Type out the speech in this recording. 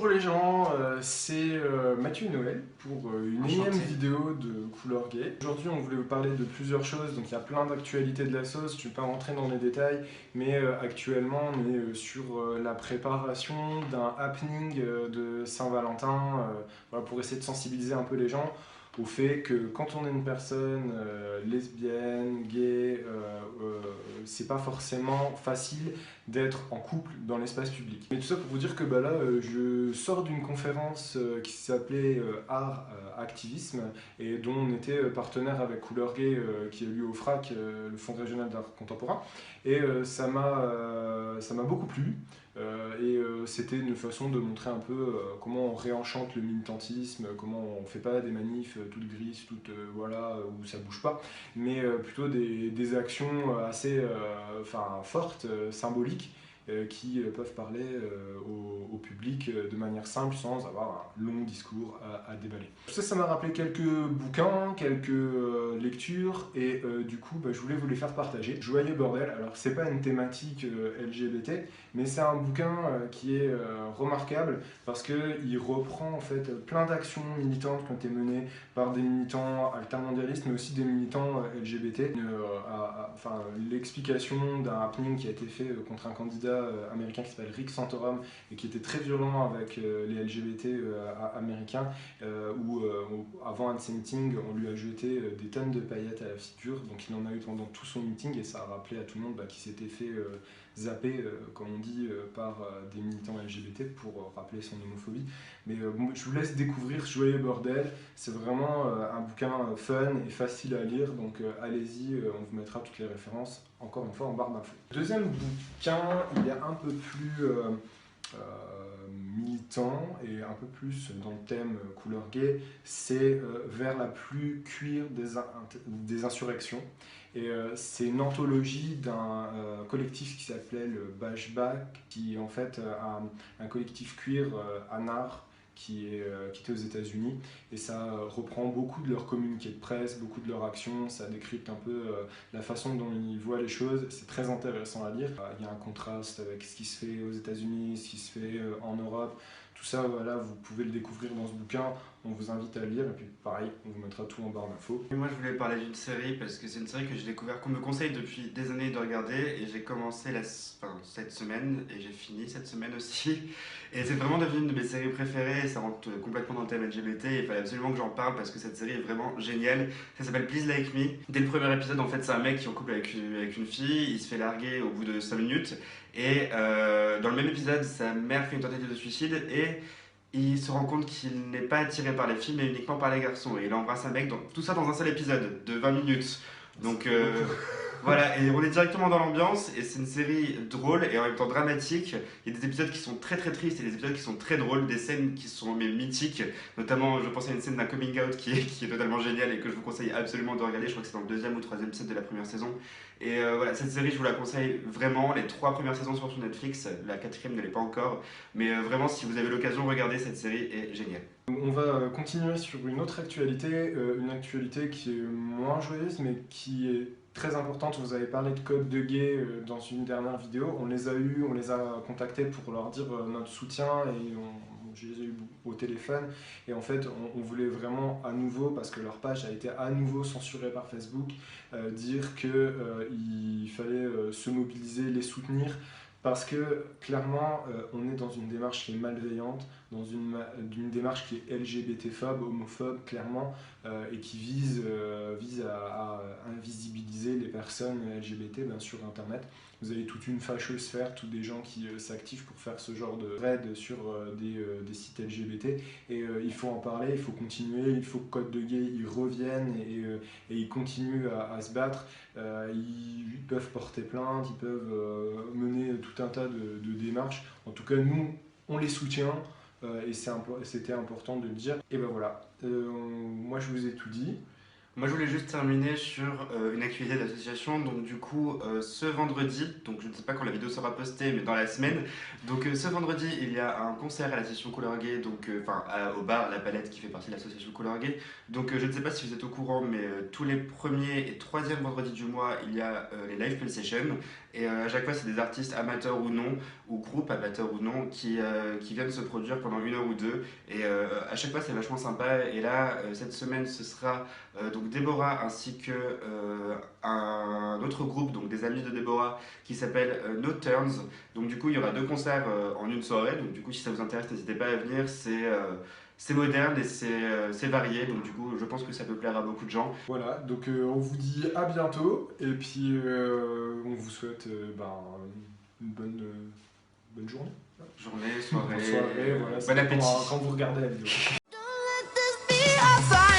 Bonjour les gens, c'est Mathieu et Noël pour une énième vidéo de Couleur Gay. Aujourd'hui on voulait vous parler de plusieurs choses, donc il y a plein d'actualités de la sauce, je ne vais pas rentrer dans les détails, mais actuellement on est sur la préparation d'un happening de Saint-Valentin, voilà, pour essayer de sensibiliser un peu les gens au fait que quand on est une personne lesbienne, gay, c'est pas forcément facile d'être en couple dans l'espace public. Mais tout ça pour vous dire que là, je sors d'une conférence qui s'appelait Art Activisme et dont on était partenaire avec Couleur Gay qui a eu lieu au FRAC, le Fonds régional d'art contemporain. Et ça m'a beaucoup plu. C'était une façon de montrer un peu comment on réenchante le militantisme, comment on fait pas des manifs toutes grises, toutes voilà, où ça bouge pas, mais plutôt des actions assez fortes, symboliques, qui peuvent parler au public de manière simple sans avoir un long discours à déballer. Ça m'a rappelé quelques bouquins, quelques lectures et du coup je voulais vous les faire partager. Joyeux bordel, alors c'est pas une thématique LGBT, mais c'est un bouquin qui est remarquable parce qu'il reprend en fait plein d'actions militantes qui ont été menées par des militants altermondialistes mais aussi des militants LGBT. L'explication d'un happening qui a été fait contre un candidat américain qui s'appelle Rick Santorum et qui était très violent avec les LGBT américains où avant un de ses meetings on lui a jeté des tonnes de paillettes à la figure, donc il en a eu pendant tout son meeting et ça a rappelé à tout le monde qu'il s'était fait zapper, comme on dit, par des militants LGBT pour rappeler son homophobie. Mais je vous laisse découvrir Joyeux bordel, c'est vraiment un bouquin fun et facile à lire, donc allez-y, on vous mettra toutes les références encore une fois en barre d'infos. Deuxième bouquin, il est un peu plus militant et un peu plus dans le thème couleur gay, c'est Vers la plus cuir des insurrections. Et c'est une anthologie d'un collectif qui s'appelait le Bashback, qui est en fait un collectif queer anard qui était aux États-Unis, et ça reprend beaucoup de leurs communiqués de presse, beaucoup de leurs actions, ça décrypte un peu la façon dont ils voient les choses, c'est très intéressant à lire. Il y a un contraste avec ce qui se fait aux États-Unis, ce qui se fait en Europe, tout ça voilà, vous pouvez le découvrir dans ce bouquin, on vous invite à le lire, et puis pareil, on vous mettra tout en barre d'infos. Moi je voulais parler d'une série parce que c'est une série que j'ai découvert, qu'on me conseille depuis des années de regarder, et j'ai commencé cette semaine et j'ai fini cette semaine aussi, et c'est vraiment devenu une de mes séries préférées et ça rentre complètement dans le thème LGBT et il fallait absolument que j'en parle parce que cette série est vraiment géniale. Ça s'appelle Please Like Me. Dès le premier épisode en fait c'est un mec qui est en couple avec une fille, il se fait larguer au bout de 5 minutes et dans le même épisode sa mère fait une tentative de suicide et il se rend compte qu'il n'est pas attiré par les filles mais uniquement par les garçons et il embrasse un mec, tout ça dans un seul épisode de 20 minutes. Donc voilà, et on est directement dans l'ambiance et c'est une série drôle et en même temps dramatique. Il y a des épisodes qui sont très très tristes et des épisodes qui sont très drôles, des scènes qui sont mythiques, notamment je pense à une scène d'un coming out qui est totalement géniale et que je vous conseille absolument de regarder. Je crois que c'est dans le deuxième ou troisième épisode de la première saison. Et voilà, cette série je vous la conseille vraiment. Les 3 premières saisons sont sur Netflix, la 4e ne l'est pas encore, mais vraiment si vous avez l'occasion, regardez, cette série est géniale. On va continuer sur une autre actualité, une actualité qui est moins joyeuse mais qui est très importante. Vous avez parlé de Code de Gay dans une dernière vidéo, on les a eus, on les a contactés pour leur dire notre soutien et je les ai eu au téléphone et en fait on voulait vraiment à nouveau, parce que leur page a été à nouveau censurée par Facebook, dire qu'il fallait se mobiliser, les soutenir, parce que clairement on est dans une démarche qui est malveillante, dans une démarche qui est LGBT-phobe, homophobe clairement, et qui vise à invisibiliser les personnes LGBT sur internet. Vous avez toute une fâchosphère, tous des gens qui s'activent pour faire ce genre de raid sur des sites LGBT, et il faut en parler, il faut continuer, il faut que Code de Gay ils reviennent et ils continuent à se battre. Ils peuvent porter plainte, ils peuvent mener tout un tas de démarches. En tout cas nous on les soutient, et c'était important de le dire. Et ben voilà, moi je vous ai tout dit. Moi, je voulais juste terminer sur une actualité de l'association. Donc, du coup, ce vendredi, donc je ne sais pas quand la vidéo sera postée, mais dans la semaine. Donc, ce vendredi, il y a un concert à l'association Couleur Gay, donc, au bar La Palette qui fait partie de l'association Couleur Gay. Donc, je ne sais pas si vous êtes au courant, mais tous les premiers et troisièmes vendredis du mois, il y a les live play sessions. Et à chaque fois, c'est des artistes amateurs ou non, ou groupes amateurs ou non, qui viennent se produire pendant 1 heure ou 2. Et à chaque fois, c'est vachement sympa. Et là, cette semaine, ce sera donc Déborah ainsi que un autre groupe, donc des amis de Déborah, qui s'appelle No Turns. Donc du coup, il y aura 2 concerts en une soirée. Donc du coup, si ça vous intéresse, n'hésitez pas à venir. C'est moderne et c'est varié. Donc du coup, je pense que ça peut plaire à beaucoup de gens. Voilà, donc on vous dit à bientôt et puis on vous souhaite une bonne journée. Journée, soirée, Bonne soirée, voilà, bon ça dépend appétit. quand vous regardez la vidéo. Don't let this be our fight.